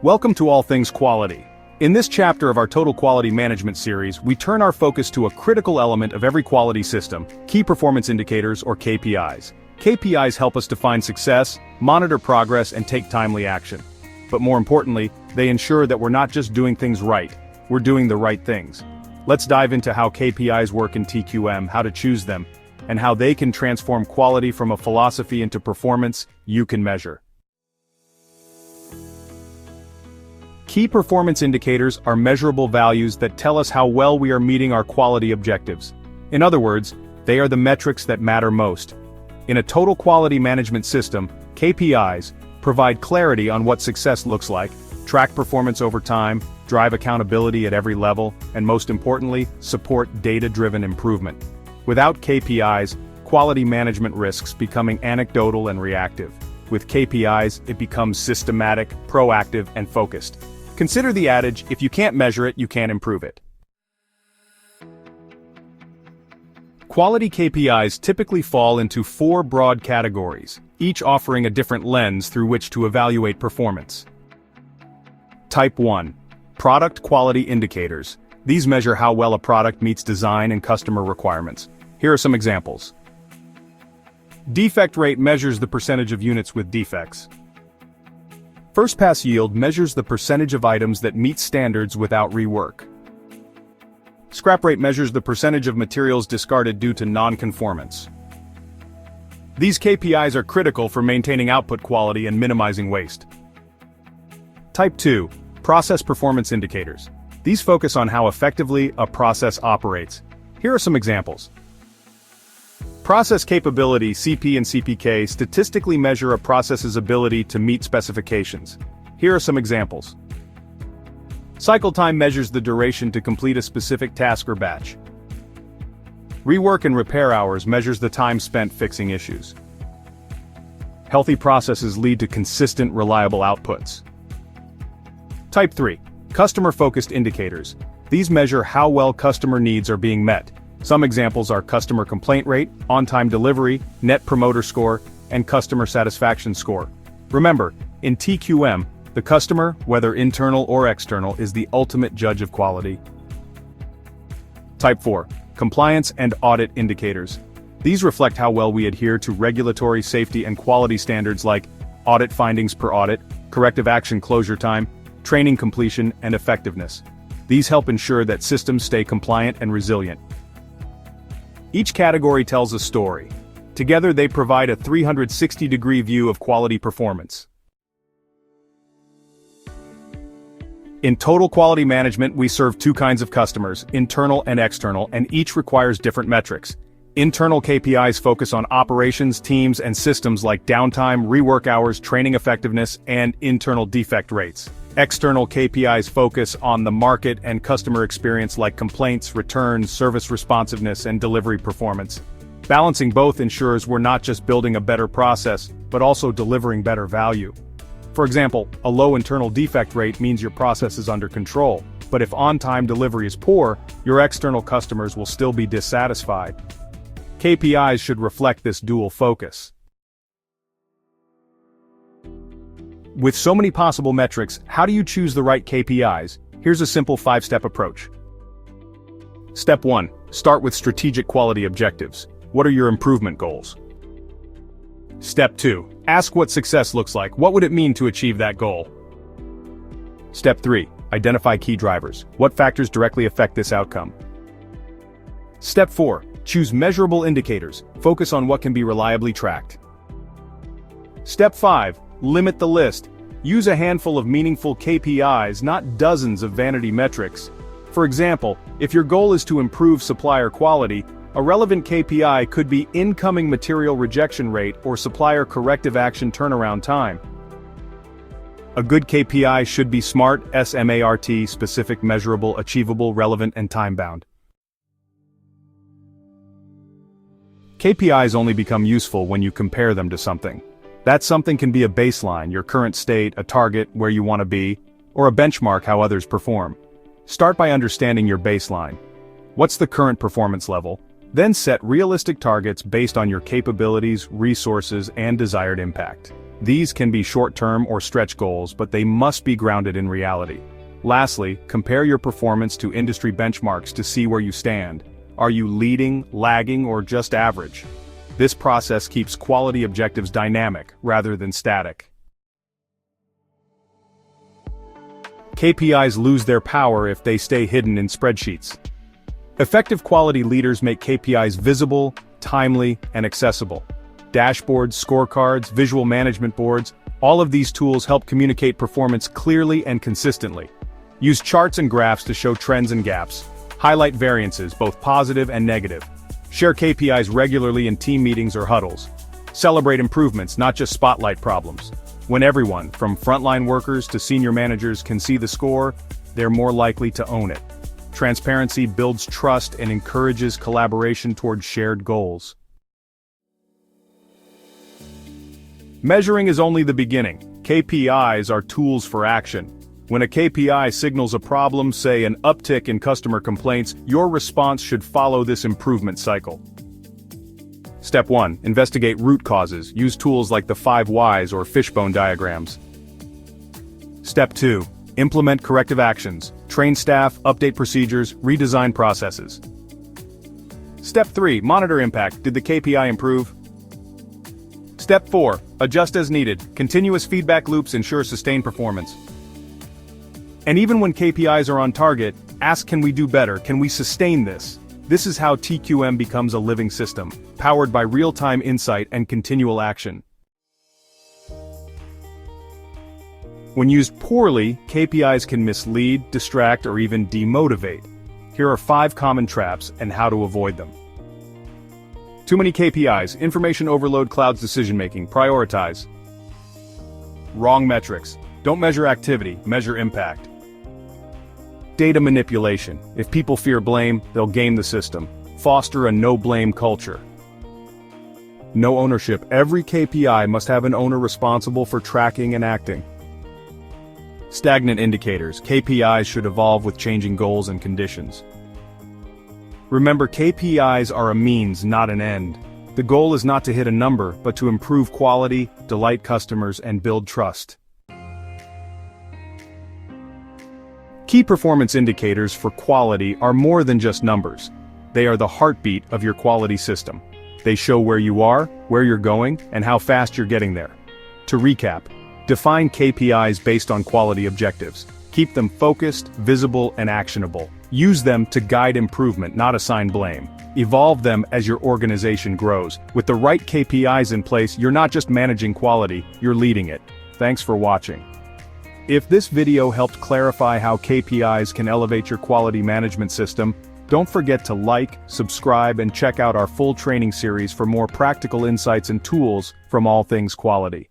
Welcome to All Things Quality. In this chapter of our Total Quality Management series, we turn our focus to a critical element of every quality system, key performance indicators or KPIs. KPIs help us define success, monitor progress, and take timely action. But more importantly, they ensure that we're not just doing things right, we're doing the right things. Let's dive into how KPIs work in TQM, how to choose them, and how they can transform quality from a philosophy into performance you can measure. Key performance indicators are measurable values that tell us how well we are meeting our quality objectives. In other words, they are the metrics that matter most. In a total quality management system, KPIs provide clarity on what success looks like, track performance over time, drive accountability at every level, and most importantly, support data-driven improvement. Without KPIs, quality management risks becoming anecdotal and reactive. With KPIs, it becomes systematic, proactive, and focused. Consider the adage, if you can't measure it, you can't improve it. Quality KPIs typically fall into four broad categories, each offering a different lens through which to evaluate performance. Type 1. Product quality indicators. These measure how well a product meets design and customer requirements. Here are some examples. Defect rate measures the percentage of units with defects. First pass yield measures the percentage of items that meet standards without rework. Scrap rate measures the percentage of materials discarded due to non-conformance. These KPIs are critical for maintaining output quality and minimizing waste. Type 2. Process performance indicators. These focus on how effectively a process operates. Here are some examples. Process capability (CP and CPK) statistically measure a process's ability to meet specifications. Here are some examples. Cycle time measures the duration to complete a specific task or batch. Rework and repair hours measures the time spent fixing issues. Healthy processes lead to consistent, reliable outputs. Type 3. Customer-focused indicators. These measure how well customer needs are being met. Some examples are customer complaint rate, on-time delivery, net promoter score, and customer satisfaction score. Remember, in TQM, the customer, whether internal or external, is the ultimate judge of quality. Type 4. Compliance and audit indicators. These reflect how well we adhere to regulatory safety and quality standards like audit findings per audit, corrective action closure time, training completion, and effectiveness. These help ensure that systems stay compliant and resilient. Each category tells a story. Together they provide a 360-degree view of quality performance. In total quality management, we serve two kinds of customers, internal and external, and each requires different metrics. Internal KPIs focus on operations, teams, and systems like downtime, rework hours, training effectiveness, and internal defect rates. External KPIs focus on the market and customer experience like complaints, returns, service responsiveness, and delivery performance. Balancing both ensures we're not just building a better process, but also delivering better value. For example, a low internal defect rate means your process is under control, but if on-time delivery is poor, your external customers will still be dissatisfied. KPIs should reflect this dual focus. With so many possible metrics, how do you choose the right KPIs? Here's a simple 5-step approach. Step 1. Start with strategic quality objectives. What are your improvement goals? Step 2. Ask what success looks like. What would it mean to achieve that goal? Step 3. Identify key drivers. What factors directly affect this outcome? Step 4. Choose measurable indicators. Focus on what can be reliably tracked. Step 5. Limit the list. Use a handful of meaningful KPIs, not dozens of vanity metrics. For example, if your goal is to improve supplier quality, a relevant KPI could be incoming material rejection rate or supplier corrective action turnaround time. A good KPI should be SMART, S-M-A-R-T, specific, measurable, achievable, relevant, and time-bound. KPIs only become useful when you compare them to something. That something can be a baseline, your current state, a target, where you want to be, or a benchmark, how others perform. Start by understanding your baseline. What's the current performance level? Then set realistic targets based on your capabilities, resources, and desired impact. These can be short-term or stretch goals, but they must be grounded in reality. Lastly, compare your performance to industry benchmarks to see where you stand. Are you leading, lagging, or just average? This process keeps quality objectives dynamic rather than static. KPIs lose their power if they stay hidden in spreadsheets. Effective quality leaders make KPIs visible, timely, and accessible. Dashboards, scorecards, visual management boards, all of these tools help communicate performance clearly and consistently. Use charts and graphs to show trends and gaps. Highlight variances, both positive and negative. Share KPIs regularly in team meetings or huddles. Celebrate improvements, not just spotlight problems. When everyone, from frontline workers to senior managers, can see the score, they're more likely to own it. Transparency builds trust and encourages collaboration toward shared goals. Measuring is only the beginning. KPIs are tools for action. When a KPI signals a problem, say an uptick in customer complaints, your response should follow this improvement cycle. Step 1. Investigate root causes. Use tools like the 5 whys or fishbone diagrams. Step 2. Implement corrective actions. Train staff, update procedures, redesign processes. Step 3. Monitor impact. Did the KPI improve? Step 4. Adjust as needed. Continuous feedback loops ensure sustained performance. And even when KPIs are on target, ask, can we do better? Can we sustain this? This is how TQM becomes a living system, powered by real-time insight and continual action. When used poorly, KPIs can mislead, distract, or even demotivate. Here are 5 common traps and how to avoid them. Too many KPIs, information overload clouds decision-making, prioritize. Wrong metrics. Don't measure activity, measure impact. Data manipulation. If people fear blame, they'll game the system. Foster a no-blame culture. No ownership. Every KPI must have an owner responsible for tracking and acting. Stagnant indicators. KPIs should evolve with changing goals and conditions. Remember, KPIs are a means, not an end. The goal is not to hit a number, but to improve quality, delight customers, and build trust. Key performance indicators for quality are more than just numbers. They are the heartbeat of your quality system. They show where you are, where you're going, and how fast you're getting there. To recap, define KPIs based on quality objectives. Keep them focused, visible, and actionable. Use them to guide improvement, not assign blame. Evolve them as your organization grows. With the right KPIs in place, you're not just managing quality, you're leading it. Thanks for watching. If this video helped clarify how KPIs can elevate your quality management system, don't forget to like, subscribe, and check out our full training series for more practical insights and tools from all things quality.